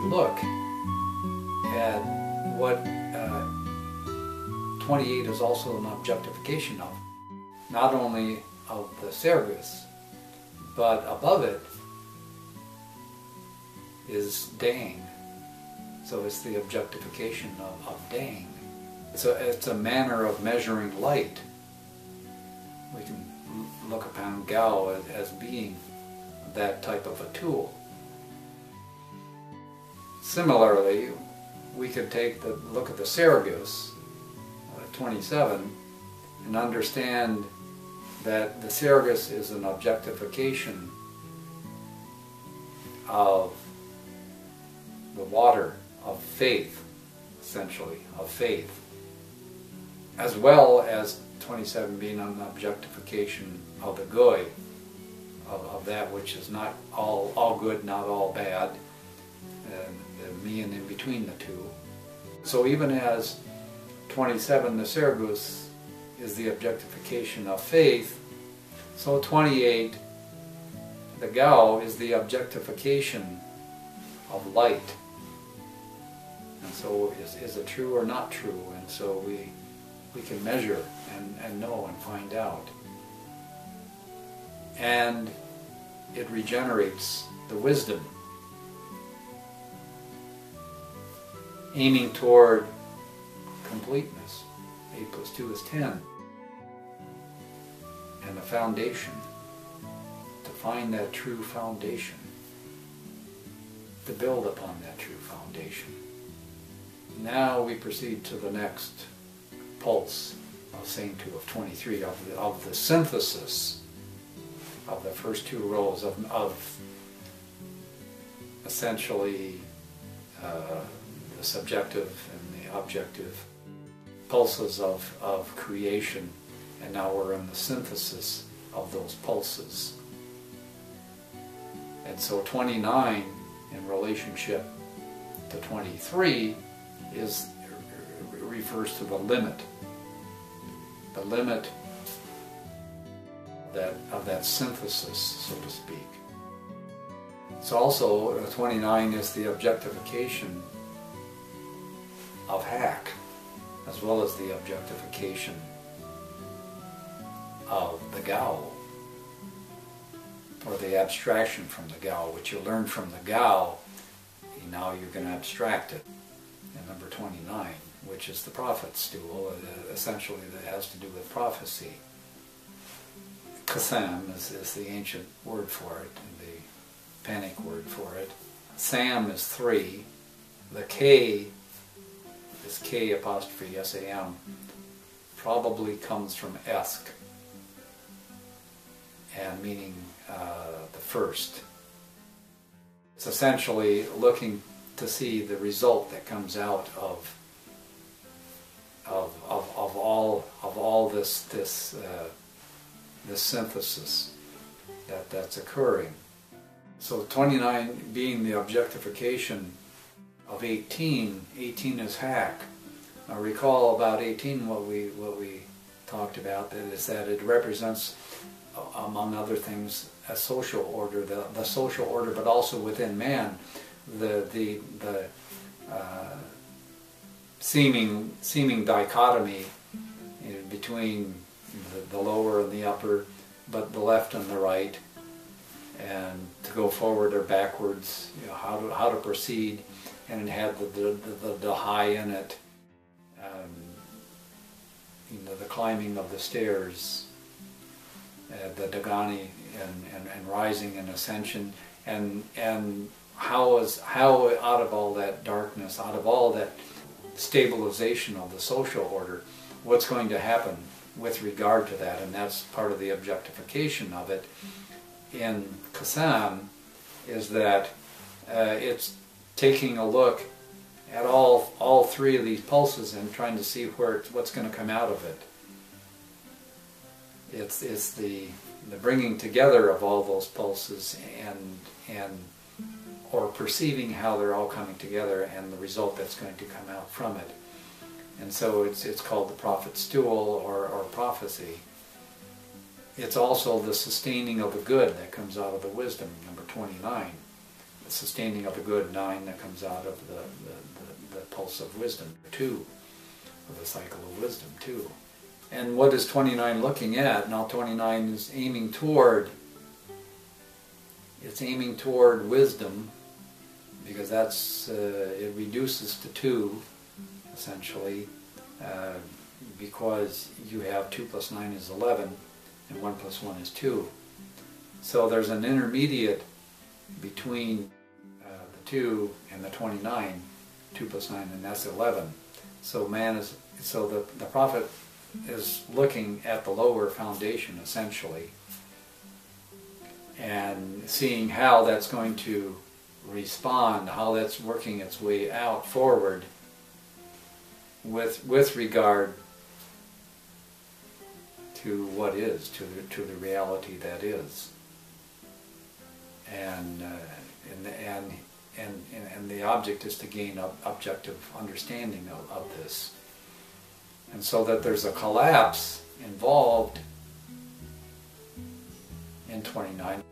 look at what 28 is also an objectification of, not only of the Sergus, but above it is Dang. So it's the objectification of Dang. It's a manner of measuring light. We can look upon Gao as being that type of a tool. Similarly, we could look at the Sergus, 27, and understand that the Sergus is an objectification of the water, of faith, essentially, of faith, as well as 27 being an objectification of the Goi, of that which is not all good, not all bad, and the me and in between the two. So even as 27, the Sergus, is the objectification of faith, so 28, the Gao, is the objectification of light. And so is it true or not true? And so we can measure and know and find out. And it regenerates the wisdom, aiming toward completeness. 8 plus 2 is 10. And the foundation, to find that true foundation, to build upon that true foundation. Now we proceed to the next pulse of same 2 of 23, of the synthesis of the first 2 rows of essentially the subjective and the objective pulses of creation, and now we're in the synthesis of those pulses. And so 29 in relationship to 23 refers to the limit of that synthesis, so to speak. So also 29 is the objectification of Hack, as well as the objectification of the Gao, or the abstraction from the Gao. What you learn from the Gao, now you're going to abstract it. And number 29, which is the prophet's stool, essentially that has to do with prophecy. Kasam is the ancient word for it, the Panic word for it. Sam is 3. The K is K apostrophe S-A-M, probably comes from Esk, and meaning the first. It's essentially looking to see the result that comes out of all this synthesis that's occurring. So 29 being the objectification of 18. 18 is Hack. Now recall about 18 what we talked about, is that it represents, among other things, a social order, the social order, but also within man, the seeming dichotomy between the lower and the upper, but the left and the right, and to go forward or backwards, how to proceed, and it had the high in it, the climbing of the stairs, the Dagani, and rising and ascension, and how out of all that darkness, out of all that stabilization of the social order, what's going to happen with regard to that, and that's part of the objectification of it in Kasam, is that it's taking a look at all 3 of these pulses and trying to see what's going to come out of it. It's the bringing together of all those pulses or perceiving how they're all coming together and the result that's going to come out from it. And so it's called the prophet's stool or prophecy. It's also the sustaining of the good that comes out of the wisdom, number 29. sustaining of the good, 9 that comes out of the pulse of wisdom, 2 of the cycle of wisdom, 2. And what is 29 looking at? Now 29 is aiming toward, it's aiming toward wisdom, because that's, it reduces to 2, essentially, because you have 2 plus 9 is 11, and 1 plus 1 is 2. So there's an intermediate between the 2 and the 29, 2 plus 9, and that's 11. So the prophet is looking at the lower foundation, essentially, and seeing how that's going to respond, how that's working its way out forward with regard to what is, to the reality that is, and the object is to gain objective understanding of this, and so that there's a collapse involved in 29.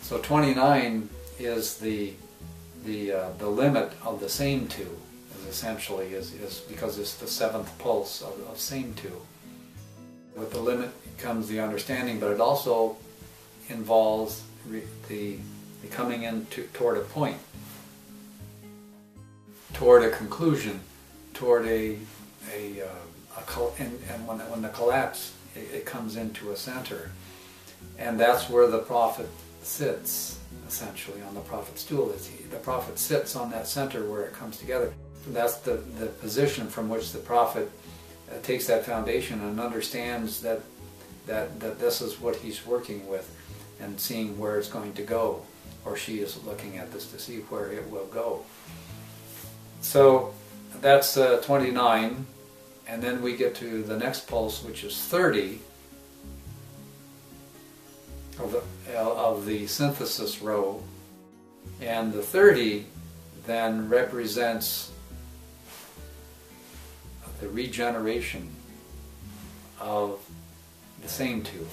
So 29 is the limit of the same 2, essentially, is because it's the 7th pulse of same 2. With the limit comes the understanding, but it also involves the coming in toward a point, toward a conclusion, toward and when the collapse, it comes into a center, and that's where the prophet sits, essentially, on the prophet's stool. The prophet sits on that center where it comes together. That's the position from which the prophet takes that foundation and understands that this is what he's working with, and seeing where it's going to go, or she is looking at this to see where it will go. So that's 29, and then we get to the next pulse, which is 30 of the synthesis row, and the 30 then represents the regeneration of the same 2,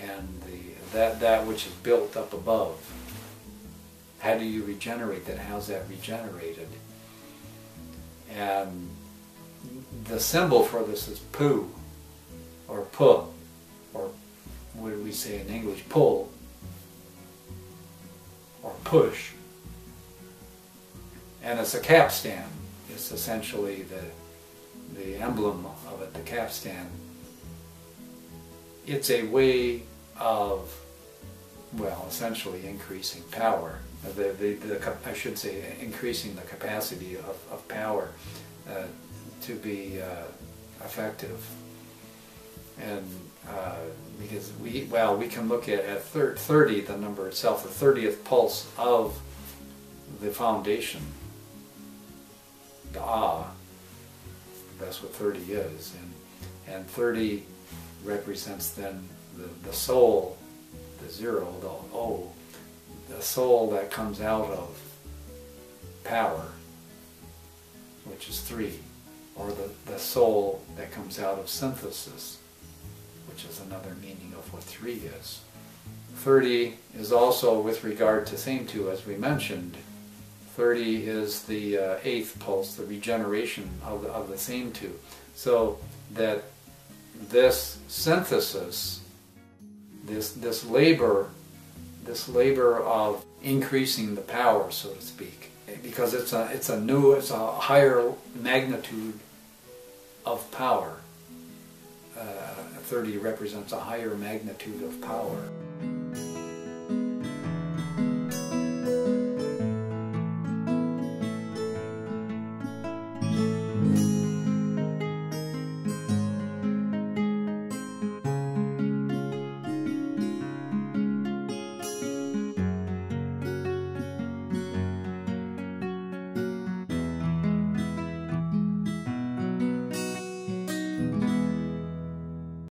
and that which is built up above. How do you regenerate that? How's that regenerated? And the symbol for this is pu, or pu, or what do we say in English? Pull, or push. And it's a capstan. It's essentially the emblem of it, the capstan. It's a way of, well, essentially increasing power. I should say increasing the capacity of power to be effective. And because we can look at 30, the number itself, the 30th pulse of the foundation, the that's what 30 is, and 30 represents then the soul, the 0, the O, the soul that comes out of power, which is 3, or the soul that comes out of synthesis, which is another meaning of what 3 is. 30 is also with regard to same 2, as we mentioned. 30 is the 8th pulse, the regeneration of the same 2. So that this synthesis, this labor of increasing the power, so to speak, because it's a higher magnitude of power. 30 represents a higher magnitude of power.